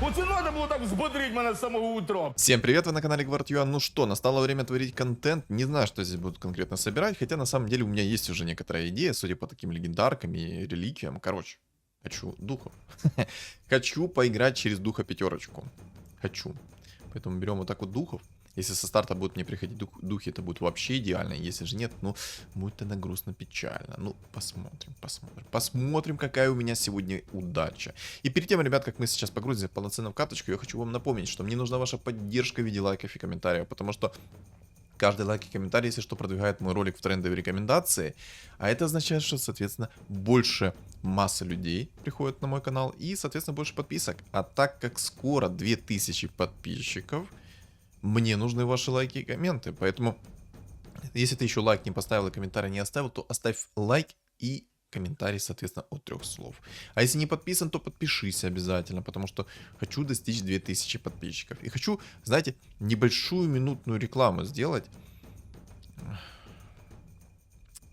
Оце надо було так взбодрить мене з самого утра. Всем привет, вы на канале GvardYua. Ну что, настало время творить контент. Не знаю, что здесь буду конкретно собирать, хотя на самом деле у меня есть уже некоторая идея, судя по таким легендаркам и реликвиям. Короче, хочу духов. Хочу поиграть через духа пятерочку. Хочу. Поэтому берем вот так вот духов. Если со старта будут мне приходить духи, это будет вообще идеально. Если же нет, ну, будет это грустно-печально. Ну, посмотрим, какая у меня сегодня удача. И перед тем, ребят, как мы сейчас погрузимся полноценно в карточку, я хочу вам напомнить, что мне нужна ваша поддержка в виде лайков и комментариев, потому что каждый лайк и комментарий, если что, продвигает мой ролик в трендовые рекомендации. А это означает, что, соответственно, больше масса людей приходит на мой канал и, соответственно, больше подписок. А так как скоро 2000 подписчиков, мне нужны ваши лайки и комменты. Поэтому, если ты еще лайк не поставил и комментарий не оставил, то оставь лайк и комментарий, соответственно, от 3 слов. А если не подписан, то подпишись обязательно, потому что хочу достичь 2000 подписчиков. И хочу, знаете, небольшую минутную рекламу сделать.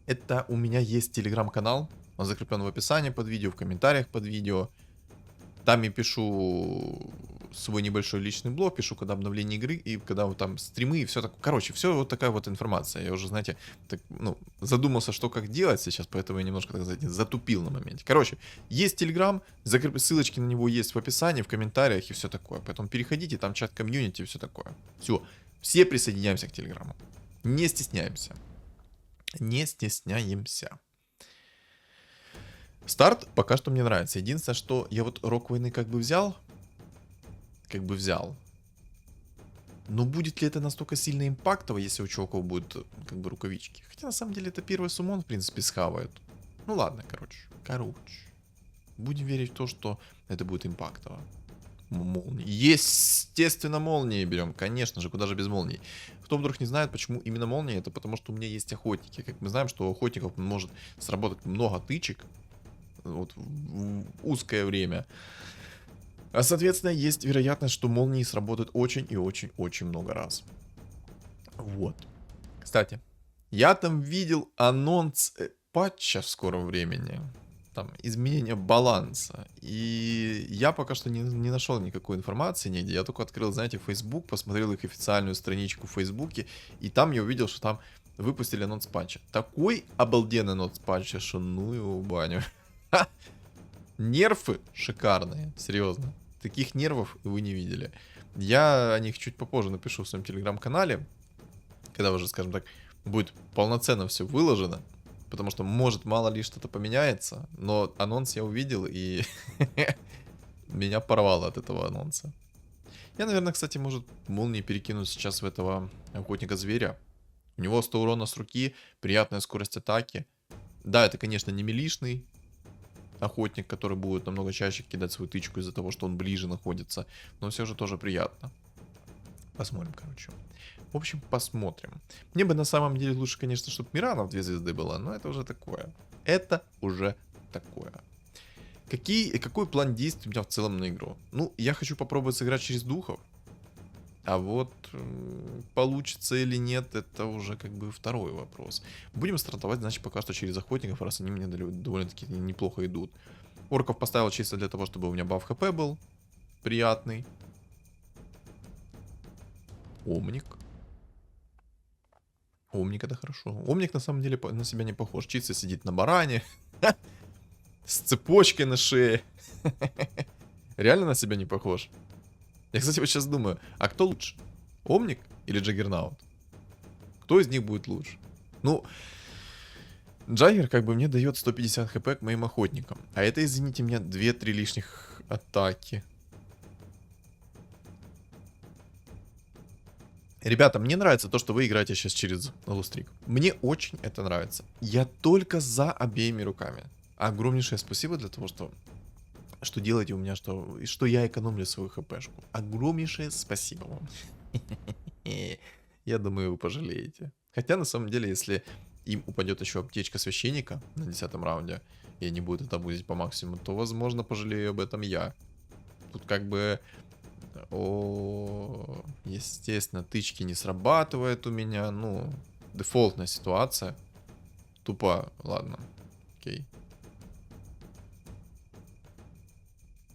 Это у меня есть телеграм-канал, он закреплен в описании под видео, в комментариях под видео. Там я пишу свой небольшой личный блог, пишу, когда обновление игры, и когда вот там стримы, и все такое. Короче, все вот такая вот информация. Я уже, знаете, так, ну, задумался, что как делать сейчас, поэтому я немножко, так сказать, затупил на моменте. Короче, есть Телеграм, ссылочки на него есть в описании, в комментариях и все такое. Поэтому переходите, там чат комьюнити и все такое. Все присоединяемся к Телеграму. Не стесняемся. Не стесняемся. Старт пока что мне нравится. Единственное, что я вот рок войны как бы взял. Но будет ли это настолько сильно импактово, если у чуваков будут как бы рукавички? Хотя на самом деле это первый суммон, в принципе, схавают. Ну ладно, короче. Будем верить в то, что это будет импактово. Молнии. Естественно, молнии берем. Конечно же, куда же без молний. Кто вдруг не знает, почему именно молнии, это потому что у меня есть охотники. Как мы знаем, что у охотников может сработать много тычек. Вот в узкое время. А соответственно, есть вероятность, что молнии сработают очень и очень много раз. Вот. Кстати, я там видел анонс патча в скором времени. Там изменение баланса. И я пока что не нашел никакой информации нигде. Я только открыл, знаете, Facebook, посмотрел их официальную страничку в Фейсбуке. И там я увидел, что там выпустили анонс патча. Такой обалденный анонс патча, что ну его баню. Нерфы шикарные, серьезно. Таких нервов вы не видели. Я о них чуть попозже напишу в своем телеграм-канале, когда уже, скажем так, будет полноценно все выложено. Потому что, может, мало ли что-то поменяется. Но анонс я увидел, и меня порвало от этого анонса. Я, наверное, кстати, может, молнии перекинуть сейчас в этого охотника-зверя. У него 100 урона с руки, приятная скорость атаки. Да, это, конечно, не милишный охотник, который будет намного чаще кидать свою тычку из-за того, что он ближе находится. Но все же тоже приятно. Посмотрим, короче. В общем, посмотрим. Мне бы на самом деле лучше, конечно, чтобы Мирана в 2 звезды была, но это уже такое. Какой план действий у меня в целом на игру? Ну, я хочу попробовать сыграть через духов. А вот получится или нет, это уже как бы второй вопрос. Будем стартовать, значит, пока что через охотников, раз они мне довольно-таки неплохо идут. Орков поставил чисто для того, чтобы у меня баф хп был приятный. Омник. Омник это хорошо. Омник на самом деле на себя не похож. Чисто сидит на баране. С цепочкой на шее. Реально на себя не похож. Я, кстати, вот сейчас думаю, а кто лучше? Омник или Джаггернаут? Кто из них будет лучше? Ну, Джаггер как бы мне дает 150 хп к моим охотникам. А это, извините меня, 2-3 лишних атаки. Ребята, мне нравится то, что вы играете сейчас через лустрик. Мне очень это нравится. Я только за обеими руками. Огромнейшее спасибо для того, что делаете у меня, что я экономлю свою хпшку. Огромнейшее спасибо вам. Я думаю, вы пожалеете. Хотя, на самом деле, если им упадет еще аптечка священника на 10-м раунде, и они будут это абузить по максимуму, то, возможно, пожалею об этом я. Тут как бы... естественно, тычки не срабатывают у меня. Ну, дефолтная ситуация. Тупо, ладно. Окей.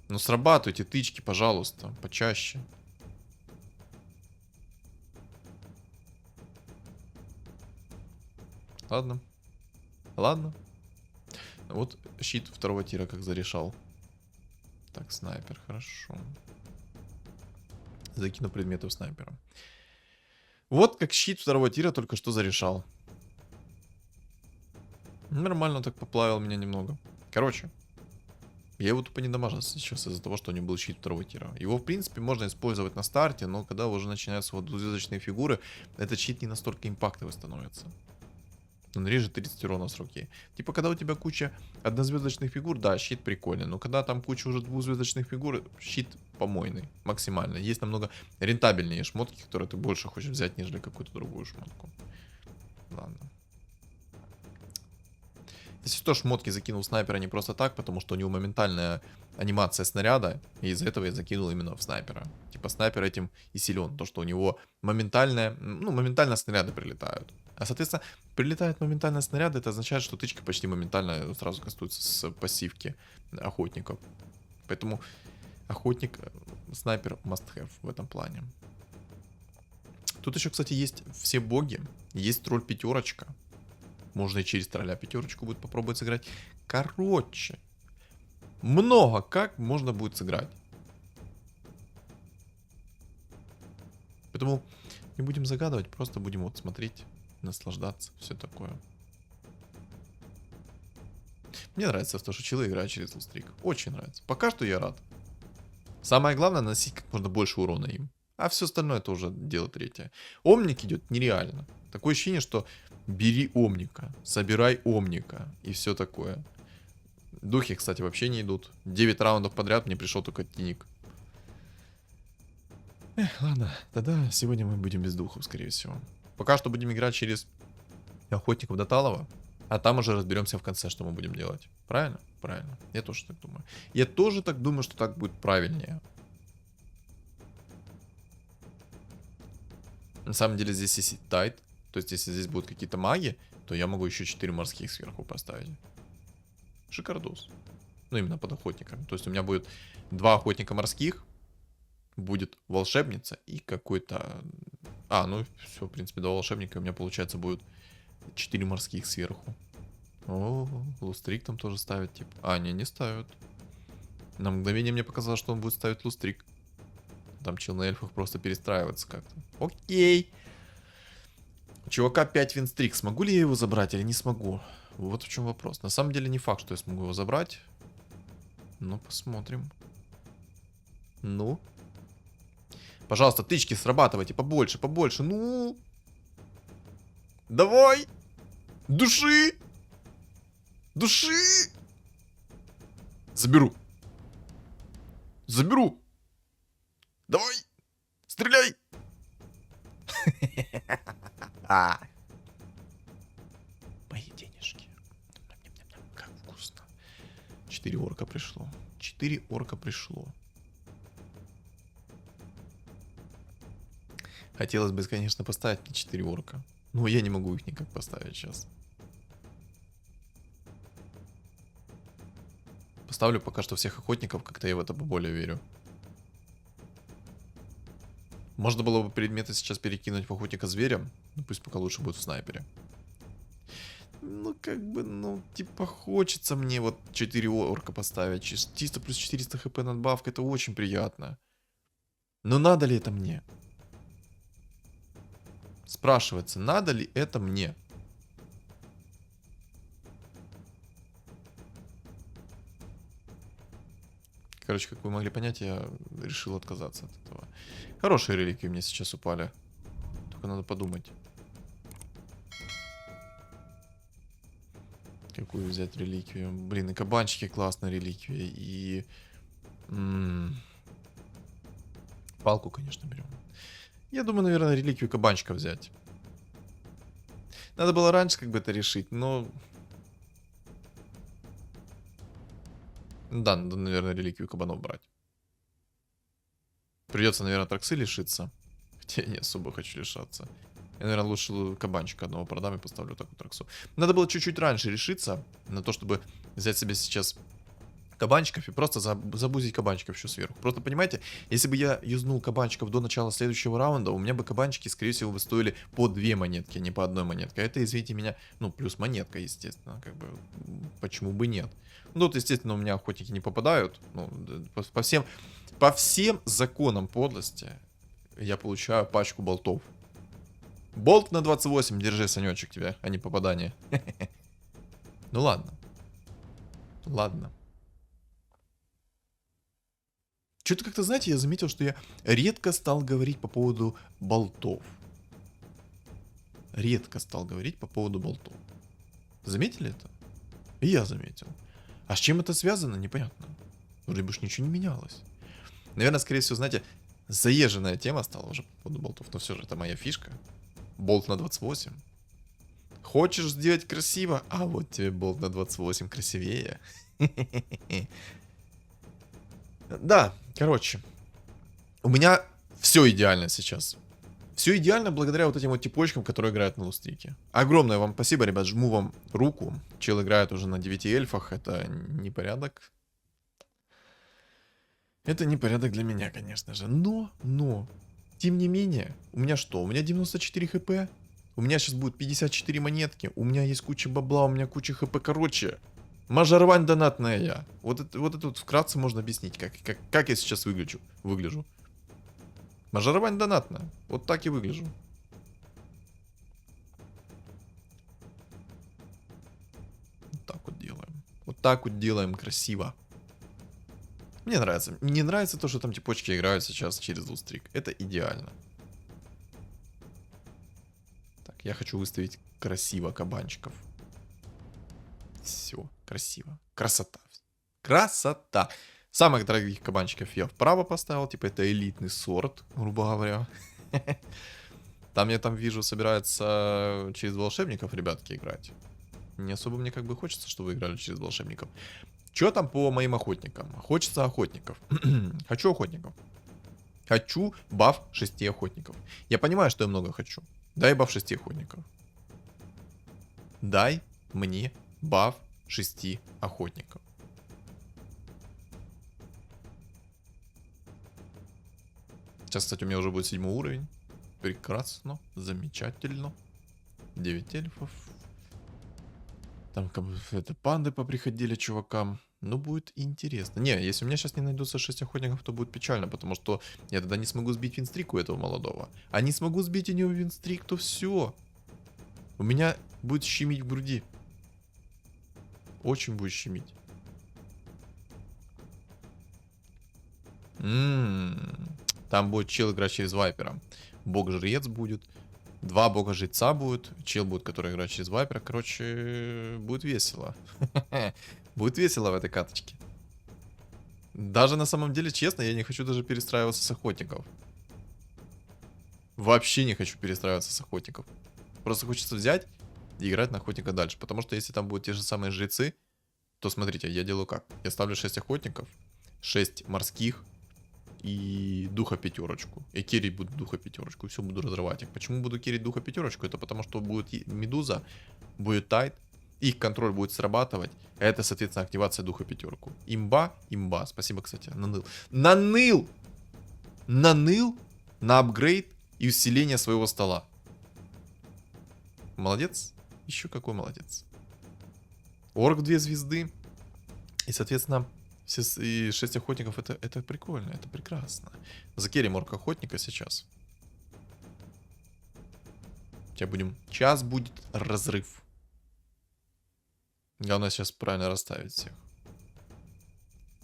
Ну срабатывайте тычки, пожалуйста, почаще. Ладно. Ладно. Вот щит второго тира как зарешал. Так, снайпер, хорошо. Закину предметов снайпера. Вот как щит второго тира только что зарешал. Нормально так поплавил меня немного. Короче. Я его тупо не дамажил сейчас из-за того, что у него был щит второго тира. Его, в принципе, можно использовать на старте, но когда уже начинаются вот двузвездочные фигуры, этот щит не настолько импактовый становится. Он режет 30 урона с руки. Типа, когда у тебя куча однозвездочных фигур, да, щит прикольный. Но когда там куча уже двузвездочных фигур, щит помойный, максимально. Есть намного рентабельнее шмотки, которые ты больше хочешь взять, нежели какую-то другую шмотку. Ладно. Если что, шмотки закинул снайпера не просто так, потому что у него моментальная анимация снаряда, и из-за этого я закинул именно в снайпера. Типа снайпер этим и силен, то что у него моментальная, ну, моментально снаряды прилетают. А соответственно, прилетают моментально снаряды, это означает, что тычка почти моментально сразу кастуется с пассивки охотников. Поэтому охотник, снайпер must have в этом плане. Тут еще, кстати, есть все боги. Есть тролль пятерочка. Можно и через тролля пятерочку будет попробовать сыграть. Короче, много как можно будет сыграть. Поэтому не будем загадывать, просто будем вот смотреть, наслаждаться, все такое. Мне нравится то, что челы играют через лустрик. Очень нравится. Пока что я рад. Самое главное наносить как можно больше урона им. А все остальное это уже дело третье. Омник идет нереально. Такое ощущение, что бери омника, собирай омника и все такое. Духи, кстати, вообще не идут. 9 раундов подряд мне пришел только тиник. Ладно, тогда сегодня мы будем без духов, скорее всего. Пока что будем играть через охотников до Талова. А там уже разберемся в конце, что мы будем делать. Правильно? Правильно. Я тоже так думаю. Я тоже так думаю, что так будет правильнее. На самом деле здесь есть тайт. То есть если здесь будут какие-то маги, то я могу еще 4 морских сверху поставить. Шикардос. Ну именно под охотниками. То есть у меня будет 2 охотника морских. Будет волшебница и какой-то... А, ну все, в принципе, 2 волшебника. У меня получается будет 4 морских сверху. О, лустрик там тоже ставят, типа. А, не ставят. На мгновение мне показалось, что он будет ставить лустрик. Там чел на эльфах просто перестраивается как-то. Окей. У чувака 5 винстрик. Смогу ли я его забрать или не смогу? Вот в чем вопрос. На самом деле не факт, что я смогу его забрать. Ну, посмотрим. Ну. Пожалуйста, тычки срабатывайте побольше, побольше. Ну. Давай. Души. Души. Заберу. Заберу. Давай. Стреляй. Мои денежки. Как вкусно. 4 орка пришло. 4 орка пришло. Хотелось бы, конечно, поставить мне 4 орка. Но я не могу их никак поставить сейчас. Поставлю пока что всех охотников, как-то я в это более верю. Можно было бы предметы сейчас перекинуть в охотника зверя. Ну пусть пока лучше будет в снайпере. Ну как бы, ну типа хочется мне вот 4 орка поставить. Чисто плюс 400 хп надбавка, это очень приятно. Но надо ли это мне? Спрашивается, надо ли это мне? Короче, как вы могли понять, я решил отказаться от этого. Хорошие реликвии мне сейчас упали. Только надо подумать. Какую взять реликвию? Блин, и кабанчики классная реликвия. И... палку, конечно, берем. Я думаю, наверное, реликвию кабанчика взять. Надо было раньше как бы это решить, но... Да, надо, наверное, реликвию кабанов брать. Придется, наверное, траксы лишиться. Хотя я не особо хочу лишаться. Я, наверное, лучше кабанчика одного продам и поставлю такую траксу. Надо было чуть-чуть раньше решиться на то, чтобы взять себе сейчас кабанчиков и просто забузить кабанчиков еще сверху. Просто понимаете, если бы я юзнул кабанчиков до начала следующего раунда, у меня бы кабанчики, скорее всего, бы стоили по 2 монетки, а не по одной монетке. А это, извините меня, ну, плюс монетка, естественно, как бы, почему бы нет. Ну, тут, естественно, у меня охотники не попадают, ну, по всем законам подлости я получаю пачку болтов. Болт на 28, держи, Санечек, тебя, а не попадание. Ну ладно. Ладно. Что-то как-то, знаете, я заметил, что я редко стал говорить по поводу болтов. Редко стал говорить по поводу болтов. Заметили это? И я заметил. А с чем это связано, непонятно. Вроде бы ж ничего не менялось. Наверное, скорее всего, знаете, заезженная тема стала уже по поводу болтов. Но все же это моя фишка. Болт на 28. Хочешь сделать красиво? А вот тебе болт на 28 красивее. Да, короче. У меня все идеально сейчас. Все идеально благодаря вот этим вот типочкам, которые играют на лустрике. Огромное вам спасибо, ребят, жму вам руку. Чел играет уже на 9 эльфах, это непорядок. Это непорядок для меня, конечно же. Но, тем не менее, у меня что? У меня 94 хп. У меня сейчас будет 54 монетки. У меня есть куча бабла, у меня куча хп. Короче, мажорвань донатная я. Вот это вот вкратце можно объяснить, как я сейчас выгляжу. Мажорвань донатная. Вот так и выгляжу. Вот так вот делаем. Вот так вот делаем красиво. Мне нравится. Мне нравится то, что там типочки играют сейчас через лустрик. Это идеально. Так, я хочу выставить красиво кабанчиков. Все, красиво. Красота. Красота. Самых дорогих кабанчиков я вправо поставил. Типа это элитный сорт, грубо говоря. Там я там вижу, собирается через волшебников ребятки играть. Не особо мне как бы хочется, чтобы вы играли через волшебников. Что там по моим охотникам? Хочется охотников. Хочу охотников. Хочу баф 6 охотников. Я понимаю, что я много хочу. Дай баф 6 охотников. Дай мне баф 6 охотников. Сейчас, кстати, у меня уже будет 7 уровень. Прекрасно. Замечательно. 9 эльфов. Там как бы это панды поприходили чувакам. Ну, будет интересно. Не, если у меня сейчас не найдутся 6 охотников, то будет печально, потому что я тогда не смогу сбить винстрик у этого молодого. А не смогу сбить у него винстрик, то все. У меня будет щемить в груди. Очень будет щемить. Там будет чел играть через вайпера. Бог-жрец будет. 2 бога-жреца будет. Чел будет, который играет через вайпера. Короче, будет весело. Будет весело в этой каточке. Даже на самом деле, честно, я не хочу даже перестраиваться с охотников. Вообще не хочу перестраиваться с охотников. Просто хочется взять и играть на охотника дальше. Потому что если там будут те же самые жрецы, то смотрите, я делаю как? Я ставлю 6 охотников, 6 морских и духа пятерочку. И керить буду духа пятерочку. И все, буду разрывать их. Почему буду керить духа пятерочку? Это потому что будет медуза, будет тайт, их контроль будет срабатывать. А это, соответственно, активация духа пятерку. Имба, имба. Спасибо, кстати, наныл. Наныл на апгрейд и усиление своего стола. Молодец. Еще какой молодец. Орк 2 звезды. И, соответственно, все, и 6 охотников, это прикольно, это прекрасно. Закерим орк охотника сейчас. Сейчас будет разрыв. Главное сейчас правильно расставить всех.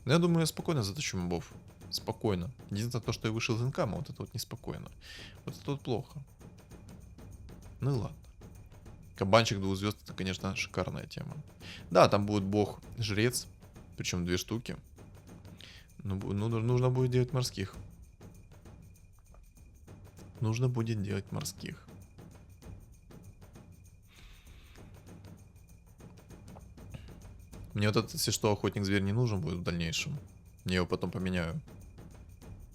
Но я думаю, я спокойно затащу мобов. Спокойно. Единственное то, что я вышел из инкама, вот это вот неспокойно. Вот это вот плохо. Ну и ладно. Кабанчик 2 звезд, это, конечно, шикарная тема. Да, там будет бог-жрец. Причем 2 штуки. Ну, нужно будет делать морских. Нужно будет делать морских. Мне вот этот, если что, охотник-зверь не нужен будет в дальнейшем. Я его потом поменяю.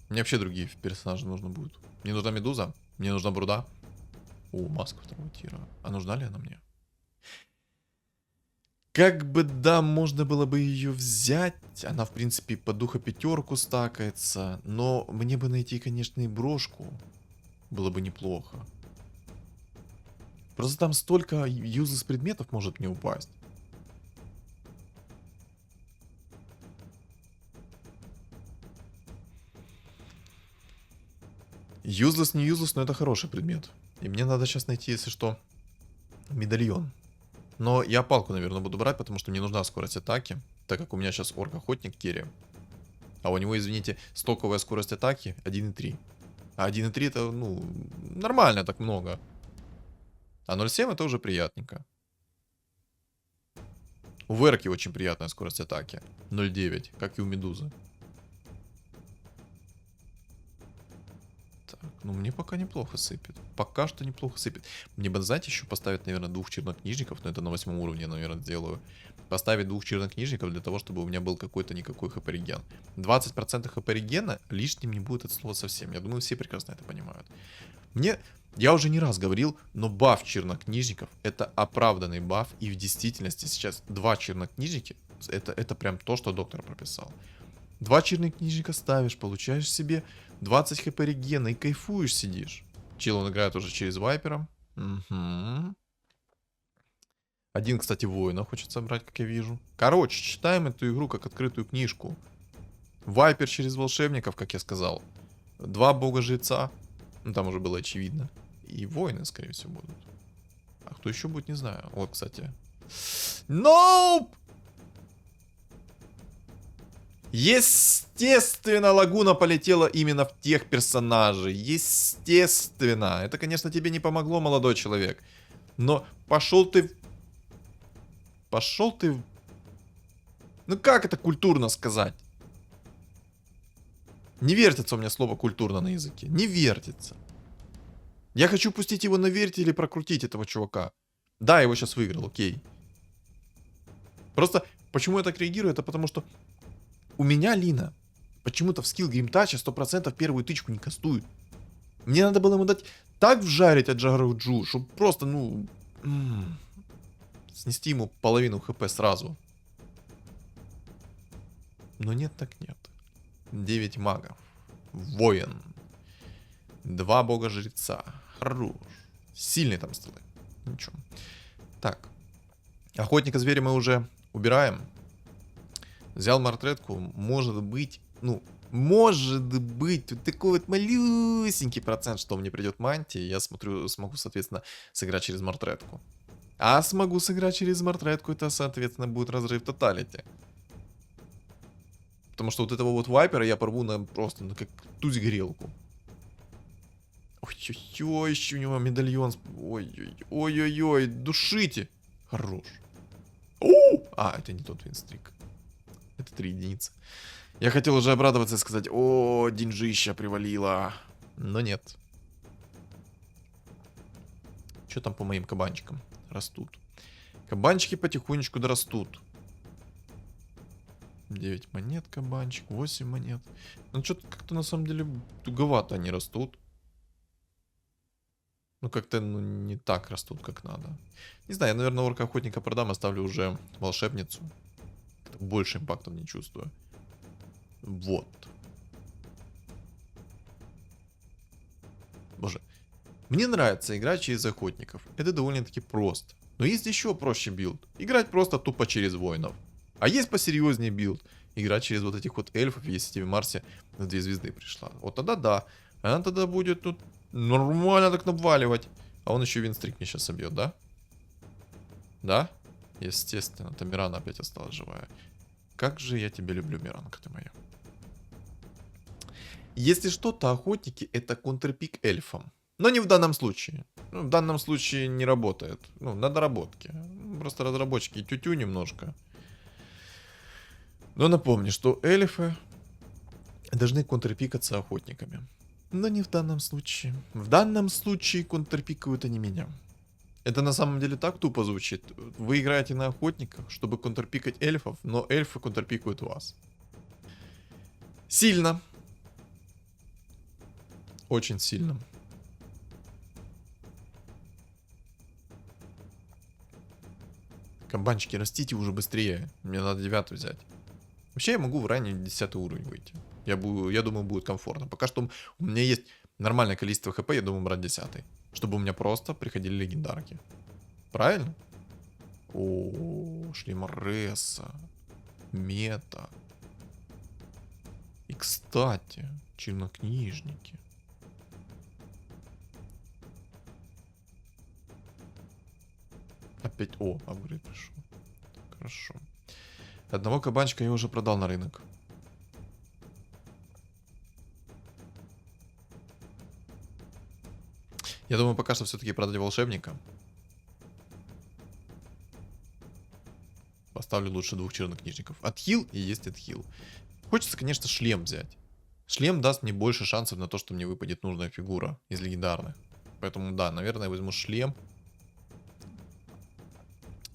Мне вообще другие персонажи нужны будут. Мне нужна медуза. Мне нужна бруда. О, маска 2-го тира. А нужна ли она мне? Как бы, да, можно было бы ее взять. Она, в принципе, по духа пятерку стакается. Но мне бы найти, конечно, и брошку. Было бы неплохо. Просто там столько юзлес предметов может мне упасть. Юзлес не юзлес, но это хороший предмет. И мне надо сейчас найти, если что, медальон. Но я палку, наверное, буду брать, потому что мне нужна скорость атаки. Так как у меня сейчас орк-охотник Керри. А у него, извините, стоковая скорость атаки 1,3. А 1,3 это, ну, нормально так много. А 0,7 это уже приятненько. У Верки очень приятная скорость атаки. 0,9, как и у Медузы. Так, ну мне пока неплохо сыпет. Пока что неплохо сыпет. Мне бы, знаете, еще поставить, наверное, 2 чернокнижников, но это на 8 уровне я, наверное, сделаю. Поставить 2 чернокнижников для того, чтобы у меня был какой-то никакой хп-реген. 20% хп-регена лишним не будет от слова совсем. Я думаю, все прекрасно это понимают. Я уже не раз говорил, но баф чернокнижников это оправданный баф. И в действительности сейчас 2 чернокнижники, это прям то, что доктор прописал. 2 чернокнижника ставишь, получаешь себе 20 хп регена и кайфуешь, сидишь. Чил он играет уже через вайпера. Угу. Один, кстати, воина хочет собрать, как я вижу. Короче, читаем эту игру как открытую книжку. Вайпер через волшебников, как я сказал. 2 бога-жреца. Ну, там уже было очевидно. И воины, скорее всего, будут. А кто еще будет, не знаю. Вот, кстати. Nope! Естественно, Лагуна полетела именно в тех персонажей. Естественно. Это, конечно, тебе не помогло, молодой человек. Но пошел ты... Пошел ты... Ну как это культурно сказать? Не вертится у меня слово культурно на языке. Не вертится. Я хочу пустить его на вертеле или прокрутить этого чувака. Да, его сейчас выиграл, окей. Просто, почему я так реагирую, это потому что у меня Лина почему-то в скилл геймтача 100% первую тычку не кастует. Мне надо было ему дать так вжарить от Джагару-Джу, чтобы просто, ну... снести ему половину хп сразу. Но нет так нет. 9 магов. Воин. 2 бога-жреца. Хорош. Сильный там столы. Ничего. Так. Охотника зверя мы уже убираем. Взял мартретку. Может быть, ну, может быть, тут такой вот малюсенький процент, что мне придет мантия. Я смотрю, смогу, соответственно, сыграть через мартретку. А смогу сыграть через мартретку, это, соответственно, будет разрыв тоталити. Потому что вот этого вот вайпера я порву на просто на как туз-грелку. Ой-ой-ой, еще у него медальон. Ой-ой-ой, душите. Хорош. А, это не тот винстрик. Это 3 единицы. Я хотел уже обрадоваться и сказать, о, деньжища привалило. Но нет. Что там по моим кабанчикам? Растут. Кабанчики потихонечку дорастут. 9 монет кабанчик, 8 монет. Ну, что-то как-то на самом деле туговато они растут. Ну, как-то ну, не так растут, как надо. Не знаю, я, наверное, орка-охотника продам, оставлю уже волшебницу. Больше импактов не чувствую. Вот. Боже. Мне нравится играть через охотников. Это довольно-таки просто. Но есть еще проще билд. Играть просто тупо через воинов. А есть посерьезнее билд. Играть через вот этих вот эльфов, если тебе Марси на 2 звезды пришла. Вот тогда да. Она тогда будет тут нормально так наваливать. А он еще винстрик мне сейчас собьет, да? Да? Естественно. Там Мирана опять осталась живая. Как же я тебя люблю, Миранка ты моя. Если что, то охотники это контрпик эльфам. Но не в данном случае. Ну, в данном случае не работает. Ну, на доработке. Просто разработчики тю-тю немножко. Но напомню, что эльфы должны контрпикаться охотниками. Но не в данном случае. В данном случае контрпикают они меня. Это на самом деле так тупо звучит. Вы играете на охотниках, чтобы контрпикать эльфов, но эльфы контрпикают вас. Сильно. Очень сильно. Кабанчики, растите уже быстрее. Мне надо 9 взять. Вообще я могу в ранний 10 уровень выйти. Я думаю, будет комфортно. Пока что у меня есть нормальное количество хп, я думаю брать 10. Чтобы у меня просто приходили легендарки. Правильно? О, шлем Ресса. Мета. И кстати, чернокнижники. Опять, апгрейд пришел. Хорошо. Одного кабанчика я уже продал на рынок. Я думаю, пока что все-таки продать волшебника. Поставлю лучше 2 чернокнижников. Отхил и есть отхил. Хочется, конечно, шлем взять. Шлем даст мне больше шансов на то, что мне выпадет нужная фигура из легендарных. Поэтому, да, наверное, возьму шлем.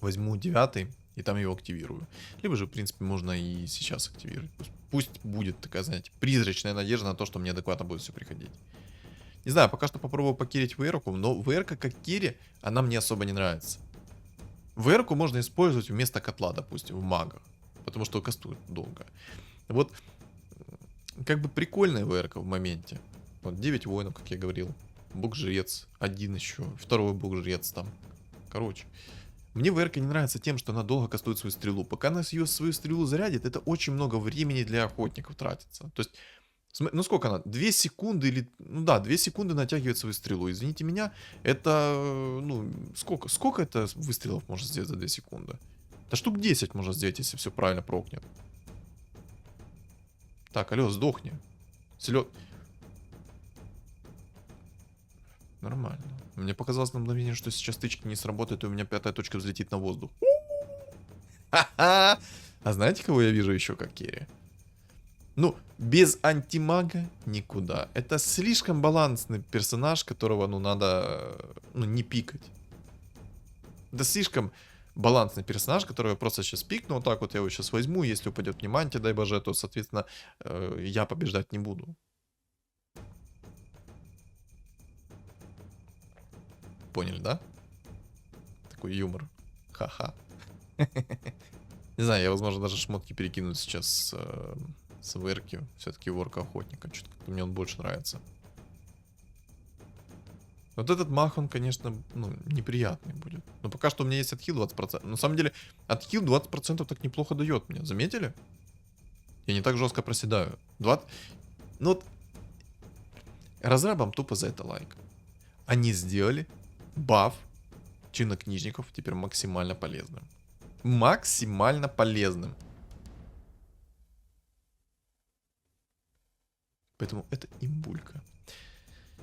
Возьму 9 и там его активирую. Либо же, в принципе, можно и сейчас активировать. Пусть будет такая, знаете, призрачная надежда на то, что мне адекватно будет все приходить. Не знаю, пока что попробую покирить ВР-ку, но ВР-ка как кири, она мне особо не нравится. ВР-ку можно использовать вместо котла, допустим, в магах. Потому что кастует долго. Вот, как бы прикольная ВР-ка в моменте. Вот 9 воинов, как я говорил. Бог-жрец, один еще, второй бог-жрец там. Короче. Мне ВР-ка не нравится тем, что она долго кастует свою стрелу. Пока она свою стрелу зарядит, это очень много времени для охотников тратится. То есть, ну сколько она? 2 секунды или... Ну да, 2 секунды натягивает свою стрелу. Извините меня, это... Ну, сколько? Сколько это выстрелов можно сделать за 2 секунды? Да штук 10 можно сделать, если все правильно прокнет. Так, алло, сдохни. Селед... Нормально. Мне показалось на мгновение, что сейчас тычки не сработают, и у меня 5-я точка взлетит на воздух. Ха-ха! А знаете, кого я вижу еще как керри? Ну, без антимага никуда. Это слишком балансный персонаж, которого, ну, надо, ну, не пикать. Это слишком балансный персонаж, которого я просто сейчас пикну. Вот так вот я его сейчас возьму. Если упадет внимание, дай боже, то, соответственно, я побеждать не буду. Поняли, да? Такой юмор. Ха-ха. Не знаю, я, возможно, даже шмотки перекину сейчас с ВРки. Все-таки ворка охотника. Что-то как-то мне он больше нравится. Вот этот мах, он, конечно, ну, неприятный будет. Но пока что у меня есть отхил 20%. На самом деле, отхил 20% так неплохо дает мне. Заметили? Я не так жестко проседаю. 20... Ну вот, разрабам тупо за это лайк. Они сделали баф чернокнижников теперь максимально полезным. Максимально полезным. Поэтому это имбулька.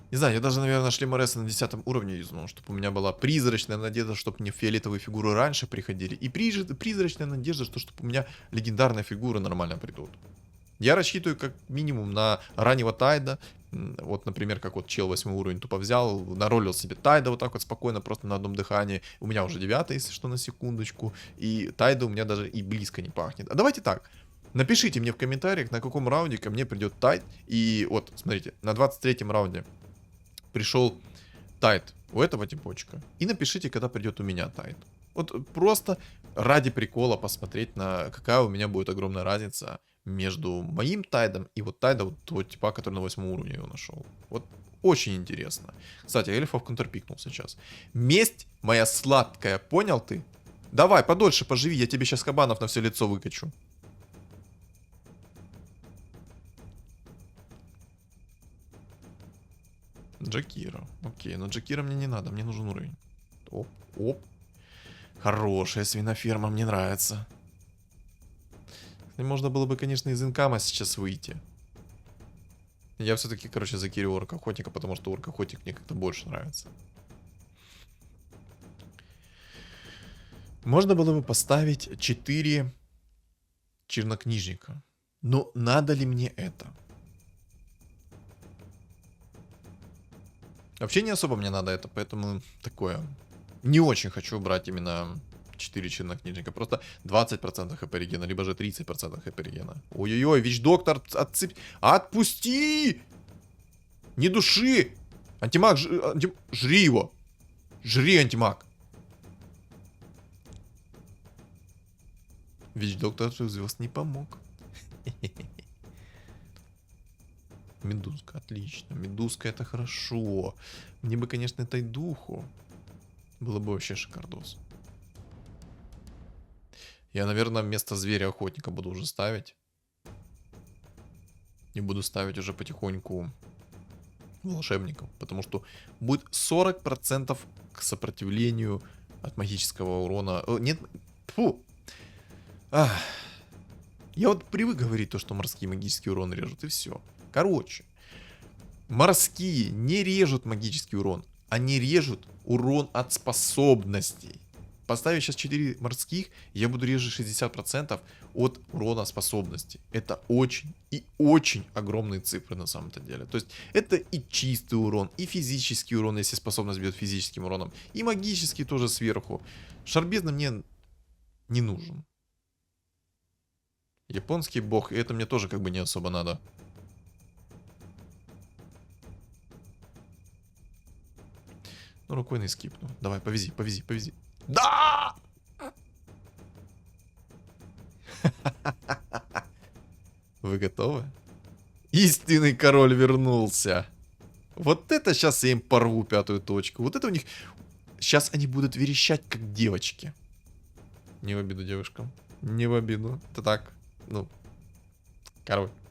Не знаю, я даже, наверное, шлем Ресса на 10 уровне юзнул, чтобы у меня была призрачная надежда, чтобы мне фиолетовые фигуры раньше приходили. И призрачная надежда, что чтобы у меня легендарные фигуры нормально придут. Я рассчитываю как минимум на раннего Тайда. Вот, например, как вот чел 8 уровень тупо взял, наролил себе Тайда вот так вот спокойно, просто на одном дыхании. У меня уже 9, если что, на секундочку. И Тайда у меня даже и близко не пахнет. А давайте так. Напишите мне в комментариях, на каком раунде ко мне придет Тайд. И вот, смотрите, на 23-м раунде пришел Тайд у этого типочка. И напишите, когда придет у меня Тайд. Вот просто ради прикола посмотреть, на какая у меня будет огромная разница между моим Тайдом и вот Тайдом вот того типа, который на 8 уровне его нашел. Вот очень интересно. Кстати, эльфов контрпикнул сейчас. Месть моя сладкая, понял ты? Давай, подольше поживи, я тебе сейчас кабанов на все лицо выкачу. Джакира. Окей, но Джакира мне не надо, мне нужен уровень. Оп, оп. Хорошая свиноферма, мне нравится. Можно было бы, конечно, из инкама сейчас выйти. Я все-таки, короче, закирю орка охотника, потому что орк охотник мне как-то больше нравится. Можно было бы поставить 4 чернокнижника. Но надо ли мне это? Вообще не особо мне надо это, поэтому такое. Не очень хочу брать именно 4 чернокнижника. Просто 20% хп регена, либо же 30% хп регена. Ой-ой-ой, ВИЧ-доктор, отпусти! Не души! Антимаг, жри его! Жри, антимаг! Вич-доктор звезд не помог. Медузка, отлично. Медузка это хорошо. Мне бы, конечно, этой духу. Было бы вообще шикардос. Я, наверное, вместо зверя-охотника буду уже ставить. И буду ставить уже потихоньку волшебников. Потому что будет 40% к сопротивлению от магического урона. Нет, фу. Ах. Я вот привык говорить то, что морские магический урон режут, и все. Короче, морские не режут магический урон. Они режут урон от способностей. Поставив сейчас 4 морских, я буду резать 60% от урона способностей. Это очень и очень огромные цифры на самом-то деле. То есть это и чистый урон, и физический урон, если способность бьет физическим уроном, и магический тоже сверху. Шар бездны мне не нужен. Японский бог, и это мне тоже как бы не особо надо. Ну, рукой скипну. Давай, повези, повези, повези. Да! Вы готовы? Истинный король вернулся. Вот это сейчас я им порву 5-ю точку. Вот это у них... Сейчас они будут верещать, как девочки. Не в обиду девушкам. Не в обиду. Это так. Ну.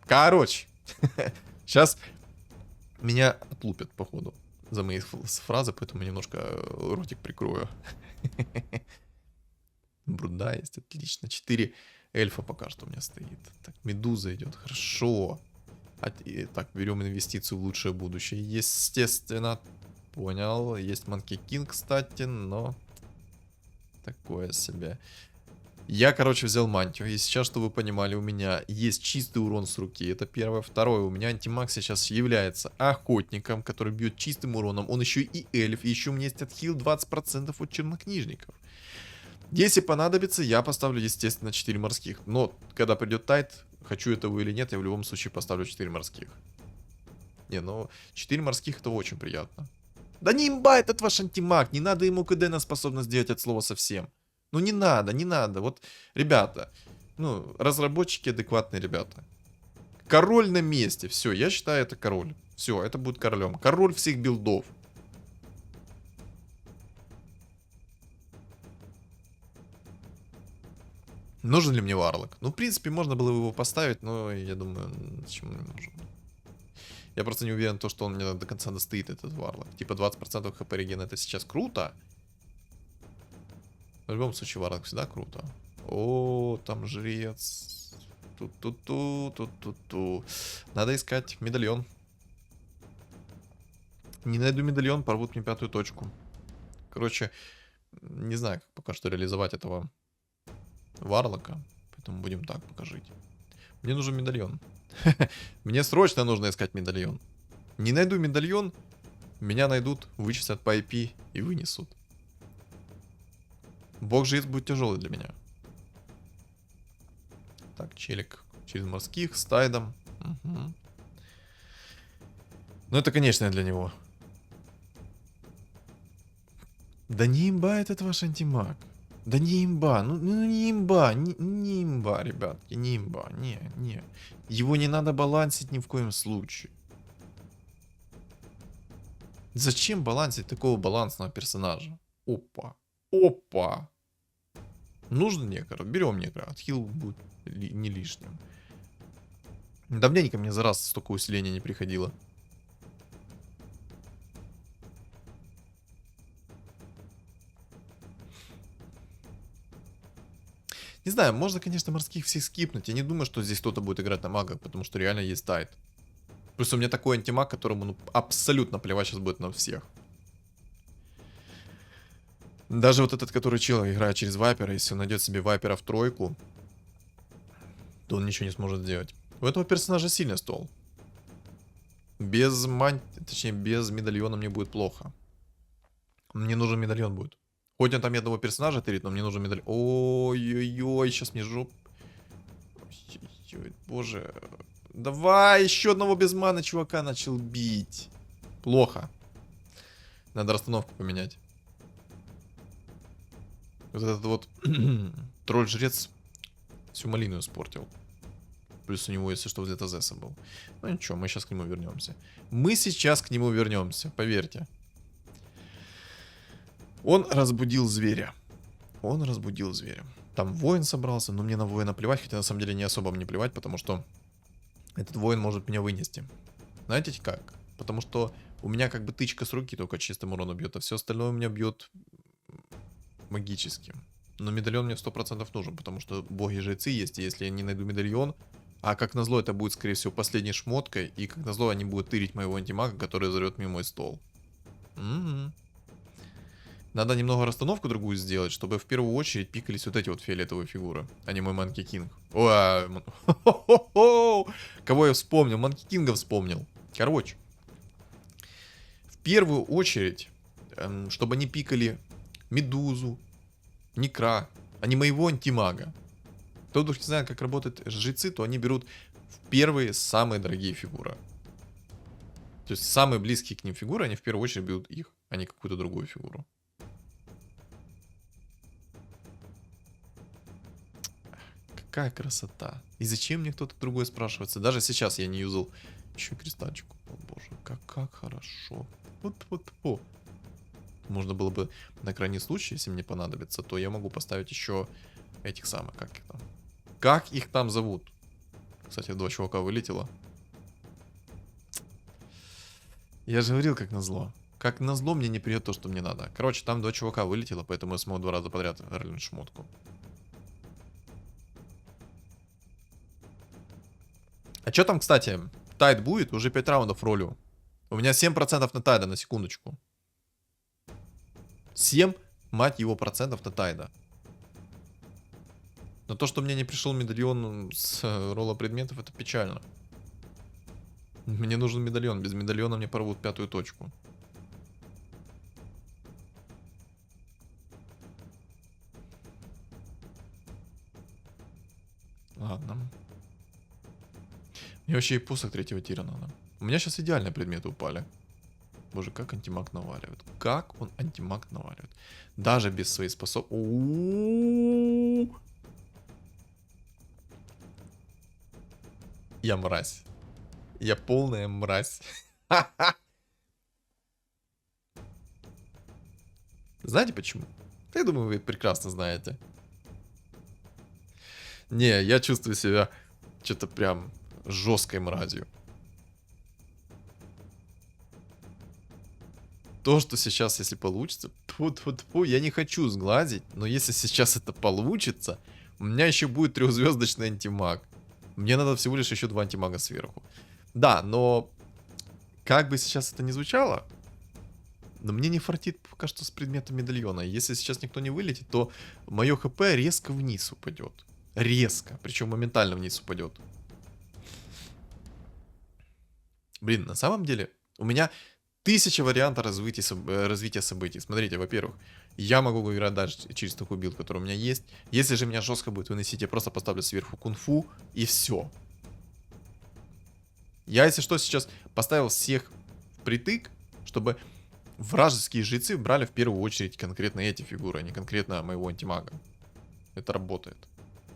Короче. Сейчас меня отлупят, походу, за мои фразы, поэтому немножко ротик прикрою. Бруда есть, отлично. 4 эльфа пока что у меня стоит. Так, медуза идет, хорошо. Так, берем инвестицию в лучшее будущее. Естественно, понял. Есть Monkey King, кстати, но такое себе. Я, короче, взял мантию. И сейчас, чтобы вы понимали, у меня есть чистый урон с руки. Это первое. Второе, у меня антимаг сейчас является охотником, который бьет чистым уроном. Он еще и эльф. И еще у меня есть отхил 20% от чернокнижников. Если понадобится, я поставлю, естественно, 4 морских. Но, когда придет тайт, хочу этого или нет, я в любом случае поставлю 4 морских. Не, ну, 4 морских это очень приятно. Да не имба этот ваш антимаг. Не надо ему КД на способность делать от слова совсем. Ну не надо, не надо. Вот, ребята, ну, разработчики адекватные ребята. Король на месте. Все, я считаю, это король. Все, это будет королем. Король всех билдов. Нужен ли мне варлок? Ну, в принципе, можно было его поставить, но я думаю, почему не нужен. Я просто не уверен, что он мне до конца достоит, этот варлок. Типа 20% хп реген это сейчас круто. В любом случае, варлок всегда круто. О, там жрец. Ту-ту-ту, ту-ту-ту. Надо искать медальон. Не найду медальон, порвут мне 5-ю точку. Короче, не знаю, как пока что реализовать этого варлока. Поэтому будем так пока жить. Мне нужен медальон. Мне срочно нужно искать медальон. Не найду медальон, меня найдут, вычислят по IP и вынесут. Бог-жрец будет тяжелый для меня. Так, челик через морских, с тайдом. Угу. Ну, это, конечно, для него. Да не имба этот ваш антимаг. Да не имба, ну не имба, не имба, ребятки, не имба, не. Его не надо балансить ни в коем случае. Зачем балансить такого балансного персонажа? Опа, опа. Нужен некро, берем некро, отхил будет не лишним. Давненько мне за раз столько усиления не приходило. Не знаю, можно, конечно, морских всех скипнуть. Я не думаю, что здесь кто-то будет играть на мага, потому что реально есть тайт. Плюс у меня такой антимаг, которому ну, абсолютно плевать сейчас будет на всех. Даже вот этот, который чел играет через вайпера, если он найдет себе вайпера в тройку, то он ничего не сможет сделать. У этого персонажа сильный стол. Без точнее, без медальона мне будет плохо. Мне нужен медальон будет. Хоть он там одного персонажа тырит, но мне нужен медальон. Ой-ой-ой, сейчас мне жоп. Ой, боже. Давай, еще одного без маны чувака начал бить. Плохо. Надо расстановку поменять. Вот этот вот тролль-жрец Всю малину испортил. Плюс у него, если что, где-то Зесса был. Ну ничего, мы сейчас к нему вернемся. Мы сейчас к нему вернемся, поверьте. Он разбудил зверя. Он разбудил зверя. Там воин собрался, но мне на воина плевать, хотя на самом деле не особо мне плевать, потому что этот воин может меня вынести. Знаете как? Потому что у меня как бы тычка с руки только чистым уроном бьет, а все остальное у меня бьет магическим. Но медальон мне 100% нужен, потому что боги-жрецы есть, и если я не найду медальон, а как назло это будет, скорее всего, последней шмоткой, и как назло они будут тырить моего антимага, который взорвет мне мой стол. Угу. Надо немного расстановку другую сделать, чтобы в первую очередь пикались вот эти вот фиолетовые фигуры, а не мой Манки Кинг. Кого я вспомнил? Манки Кинга вспомнил. Короче, в первую очередь, чтобы они пикали Медузу, Некра, а не моего антимага. Кто вдруг не знает, как работают жрецы, то они берут в первые самые дорогие фигуры. То есть самые близкие к ним фигуры, они в первую очередь берут их, а не какую-то другую фигуру. Какая красота. И зачем мне кто-то другой спрашивается? Даже сейчас я не юзал. Еще и кристальчик. О боже, как хорошо. Вот. Можно было бы на крайний случай, если мне понадобится, то я могу поставить еще этих самых, как их там. Как их там зовут? Кстати, 2 чувака вылетело. Я же говорил, как назло. Как назло мне не придет то, что мне надо. Короче, там 2 чувака вылетело, поэтому я смогу 2 раза подряд ролить шмотку. А что там, кстати? Тайд будет? Уже 5 раундов ролю. У меня 7% на тайда, на секундочку. 7, мать его, процентов на тайда. Но то, что мне не пришел медальон с ролла предметов, это печально. Мне нужен медальон. Без медальона мне порвут 5-ю точку. Ладно. Мне вообще и посох 3-го тира надо. У меня сейчас идеальные предметы упали. Боже, как антимаг наваливает. Как он антимаг наваливает. Даже без своей способности. Я мразь. Я полная мразь. Знаете почему? Я думаю, вы прекрасно знаете. Не, я чувствую себя что-то прям жесткой мразью. То, что сейчас, если получится, тьфу-тьфу-тьфу, я не хочу сглазить, но если сейчас это получится, у меня еще будет 3-звездочный антимаг. Мне надо всего лишь еще 2 антимага сверху. Да, но как бы сейчас это ни звучало, но мне не фартит пока что с предметом медальона. Если сейчас никто не вылетит, то мое хп резко вниз упадет. Резко, причем моментально вниз упадет. Блин, на самом деле, у меня 1000 вариантов развития событий. Смотрите, во-первых, я могу играть дальше через такую билд, который у меня есть. Если же меня жестко будет выносить, я просто поставлю сверху кунг-фу и все. Я, если что, сейчас поставил всех впритык, чтобы вражеские жрецы брали в первую очередь конкретно эти фигуры, а не конкретно моего антимага. Это работает.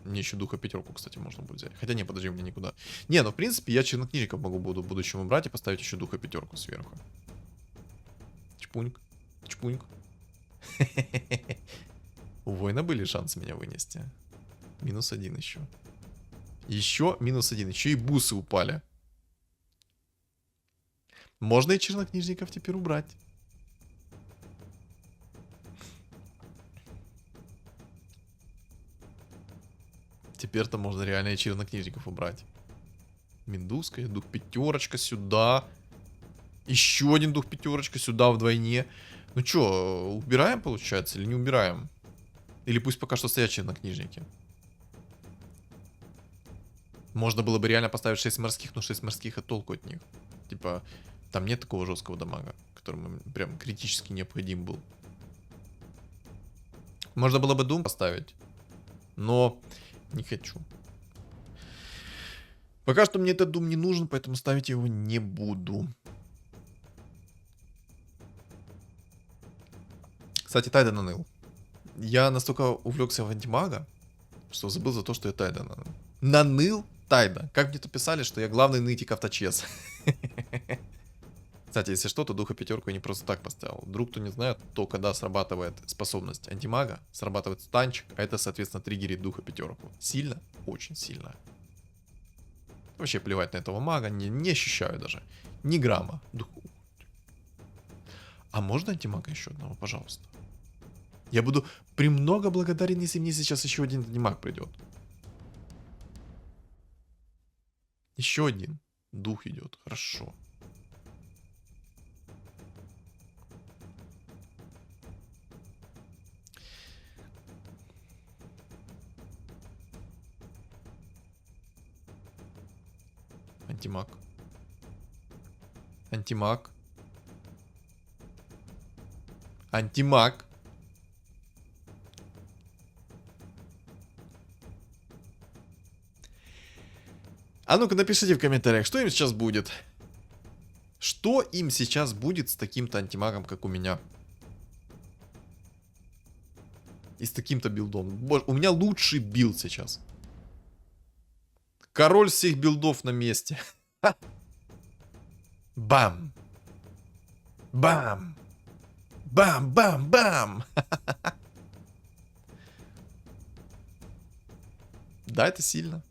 Мне еще духа 5, кстати, можно будет взять. Хотя не, подожди, у меня никуда. Не, ну в принципе я чернокнижников могу буду в будущем убрать и поставить еще духа 5 сверху. Чпуньк. Чпуньк. У воина были шансы меня вынести. -1 еще. Еще -1. Еще и бусы упали. Можно и чернокнижников теперь убрать. Теперь-то можно реально и чернокнижников убрать. Медузка, дух 5 сюда. Еще один дух 5 сюда вдвойне. Ну чё, убираем, получается, или не убираем? Или пусть пока что стоят чернокнижники. Можно было бы реально поставить 6 морских, но 6 морских, а толку от них. Типа, там нет такого жесткого дамага, который прям критически необходим был. Можно было бы Doom поставить, но не хочу. Пока что мне этот Doom не нужен, поэтому ставить его не буду. Кстати, Тайден наныл. Я настолько увлекся в антимага, Что забыл за то, что я Тайда наныл Тайда. Как мне тут писали, что я главный нытик авточес. Кстати, если что, то духа пятерку я не просто так поставил. Вдруг кто не знает, то когда срабатывает способность антимага, срабатывает станчик, а это, соответственно, триггерит духа пятерку. Сильно? Очень сильно. Вообще плевать на этого мага, не ощущаю даже. Ни грамма. А можно антимага еще одного, пожалуйста? Я буду премного благодарен, если мне сейчас еще один антимаг придет. Еще один. Дух идет. Хорошо. Антимаг. Антимаг. Антимаг. А ну-ка напишите в комментариях, что им сейчас будет. Что им сейчас будет с таким-то антимагом, как у меня? И с таким-то билдом. Боже, у меня лучший билд сейчас. Король всех билдов на месте. Бам. Бам. Бам-бам-бам. Да, это сильно.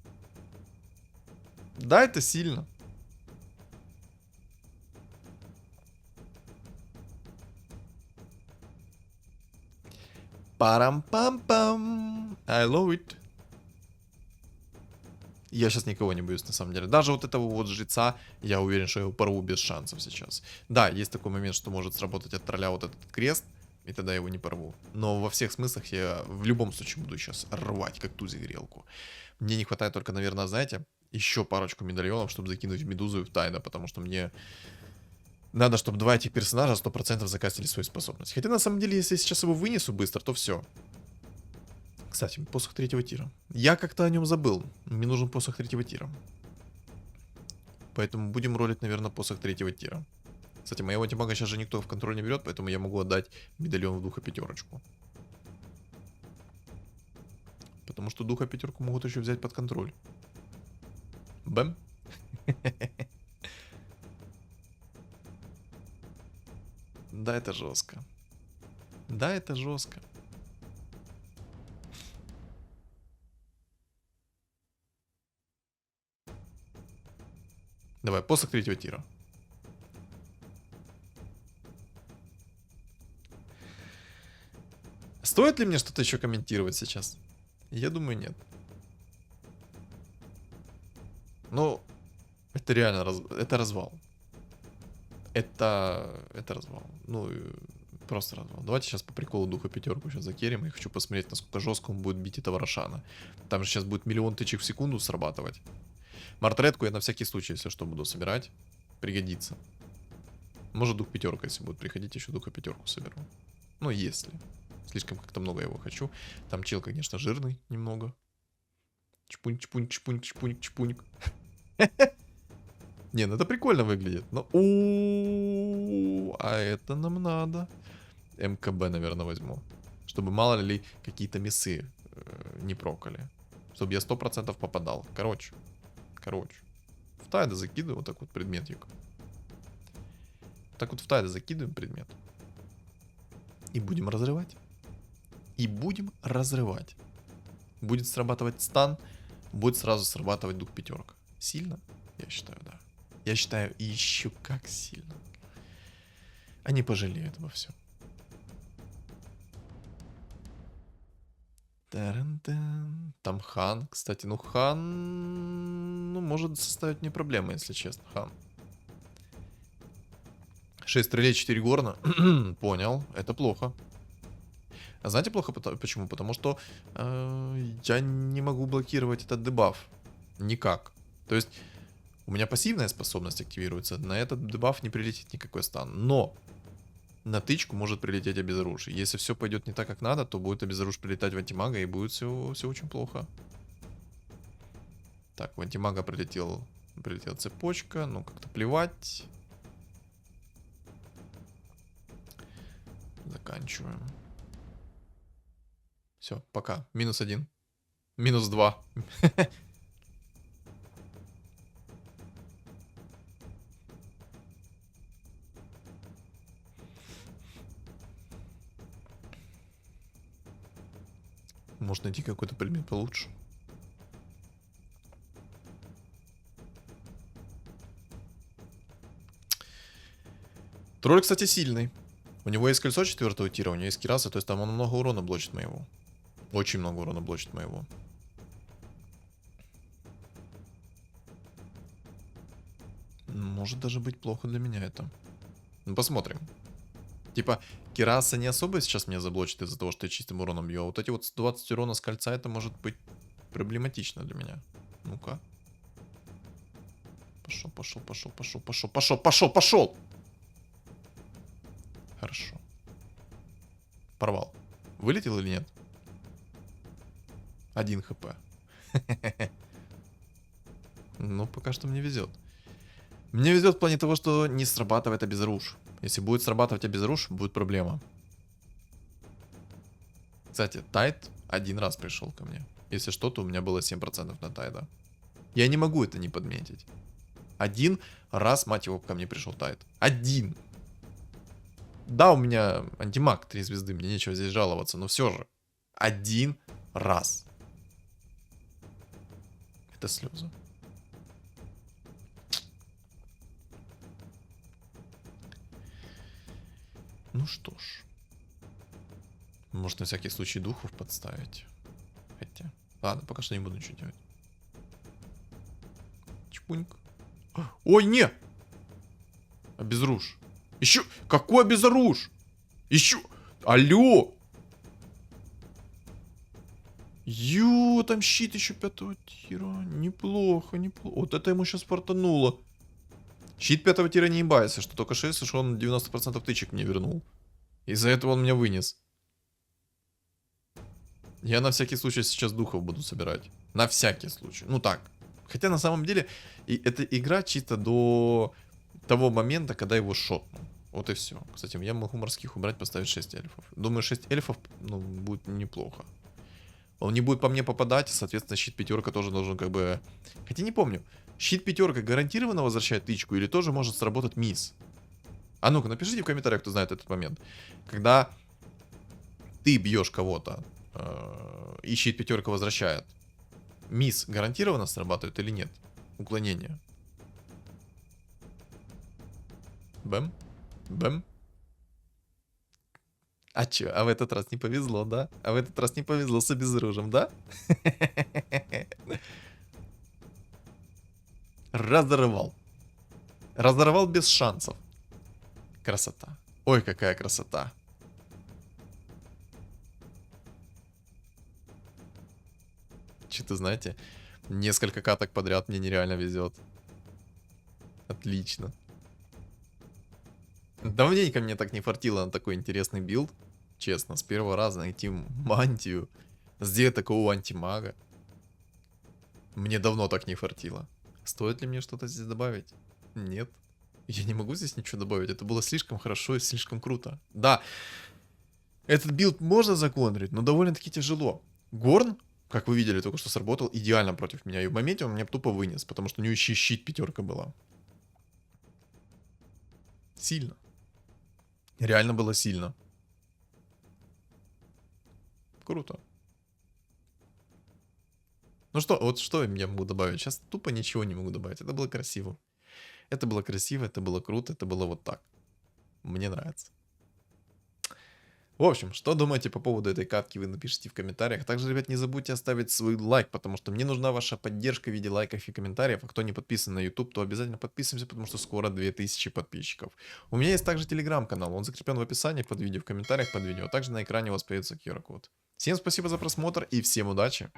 Да, это сильно. Парам-пам-пам. I love it. Я сейчас никого не боюсь, на самом деле. Даже вот этого вот жреца, я уверен, что я его порву без шансов сейчас. Да, есть такой момент, что может сработать от тролля вот этот крест, и тогда я его не порву. Но во всех смыслах я в любом случае буду сейчас рвать, как ту грелку. Мне не хватает только, наверное, знаете, еще парочку медальонов, чтобы закинуть в Медузу и в Тайда, потому что мне надо, чтобы два этих персонажа 100% закастили свою способность. Хотя, на самом деле, если я сейчас его вынесу быстро, то все. Кстати, посох третьего тира. Я как-то о нем забыл. Мне нужен посох третьего тира. Поэтому будем ролить, наверное, посох третьего тира. Кстати, моего антимага сейчас же никто в контроль не берет, поэтому я могу отдать медальон в духа пятерочку. Потому что духа пятерку могут еще взять под контроль. Бэм. Да, это жестко. Да, это жестко. Давай, посох третьего тира. Стоит ли мне что-то еще комментировать сейчас? Я думаю, нет. Ну, это реально это развал. Это развал. Ну, просто развал. Давайте сейчас по приколу духа пятерку сейчас закерим. Я хочу посмотреть, насколько жестко он будет бить этого Рошана. Там же сейчас будет миллион тычек в секунду срабатывать. Мартретку я на всякий случай, если что, буду собирать. Пригодится. Может, дух пятерка, если будет приходить, еще духа пятерку соберу. Ну, если. Слишком как-то много я его хочу. Там чел, конечно, жирный немного. Чпунь, чпунь, чпунь, чпунь, чпунь. Не, ну это прикольно выглядит. Но... А это нам надо. МКБ, наверное, возьму. Чтобы мало ли какие-то мясы не прокали. Чтобы я 100% попадал. Короче. В Тайда закидываю вот так вот предметик. Так вот в Тайда закидываем предмет. И будем разрывать. Будет срабатывать стан. Будет сразу срабатывать дух пятерка. Сильно? Я считаю, да. Я считаю, еще как сильно. Они пожалеют обо всем. Там хан. Кстати, ну хан... Ну, может составить мне проблемы, если честно. Хан. 6 стрелей, 4 горна. Понял. Это плохо. А знаете плохо почему? Потому что я не могу блокировать этот дебаф. Никак. То есть у меня пассивная способность активируется. На этот дебаф не прилетит никакой стан. Но на тычку может прилететь обезоружие. Если все пойдет не так, как надо, то будет обезоружие прилетать в антимага, и будет все очень плохо. Так, в антимага прилетела цепочка. Ну, как-то плевать. Заканчиваем. Все, пока. -1. -2. Может найти какой-то предмет получше. Тролль, кстати, сильный. У него есть кольцо 4-го тира, у него есть кираса, то есть там он много урона блочит моего. Очень много урона блочит моего. Может даже быть плохо для меня это. Ну, посмотрим. Типа, кираса не особо сейчас меня заблочит из-за того, что я чистым уроном бью. А вот эти вот 20 урона с кольца, это может быть проблематично для меня. Ну-ка. Пошел, пошел, пошел, пошел, пошел, пошел, пошел, пошел! Хорошо. Порвал. Вылетел или нет? 1 хп. Ну, пока что мне везет. Мне везет в плане того, что не срабатывает обезруш. Если будет срабатывать обезруш, будет проблема. Кстати, тайд 1 раз пришел ко мне. Если что-то, у меня было 7% на тайда. Я не могу это не подметить. 1 раз, мать его, ко мне пришел тайд. 1. Да, у меня антимаг 3 звезды, мне нечего здесь жаловаться, но все же. 1 раз. Это слезы. Ну что ж. Может на всякий случай духов подставить. Хотя. Ладно, пока что не буду ничего делать. Чпуньк. Ой, не! Обезруш. Еще. Какой обезруш? Еще. Алло! Ё, там щит еще 5-го тира. Неплохо, неплохо. Вот это ему сейчас фартануло. Щит 5-го тира не ебается, что только 6, что он 90% тычек мне вернул. Из-за этого он меня вынес. Я на всякий случай сейчас духов буду собирать. На всякий случай. Ну так. Хотя на самом деле эта игра чисто до того момента, когда его шотну. Вот и все. Кстати, я могу морских убрать, поставить 6 эльфов. Думаю, 6 эльфов, ну, будет неплохо. Он не будет по мне попадать, соответственно, щит 5 тоже должен как бы... Хотя не помню. Щит 5 гарантированно возвращает тычку или тоже может сработать мисс? А ну-ка, напишите в комментариях, кто знает этот момент. Когда ты бьешь кого-то, и щит 5 возвращает, мисс гарантированно срабатывает или нет? Уклонение. Бэм. Бэм. А чё, а в этот раз не повезло, да? А в этот раз не повезло с обезоружием, да? Разорвал. Разорвал без шансов. Красота. Ой, какая красота. Что-то, знаете, несколько каток подряд мне нереально везет. Отлично. Давненько мне так не фартило на такой интересный билд. Честно, с первого раза найти мантию, сделать такого антимага. Мне давно так не фартило. Стоит ли мне что-то здесь добавить? Нет. Я не могу здесь ничего добавить. Это было слишком хорошо и слишком круто. Да, этот билд можно законтрить, но довольно-таки тяжело. Горн, как вы видели, только что сработал идеально против меня. И в моменте он меня тупо вынес, потому что у него еще щит 5 была. Сильно. Реально было сильно. Круто. Ну что, вот что я могу добавить? Сейчас тупо ничего не могу добавить. Это было красиво. Это было красиво, это было круто, это было вот так. Мне нравится. В общем, что думаете по поводу этой катки, вы напишите в комментариях. Также, ребят, не забудьте оставить свой лайк, потому что мне нужна ваша поддержка в виде лайков и комментариев. А кто не подписан на YouTube, то обязательно подписываемся, потому что скоро 2000 подписчиков. У меня есть также телеграм-канал, он закреплен в описании под видео, в комментариях под видео. А также на экране у вас появится QR-код. Всем спасибо за просмотр и всем удачи!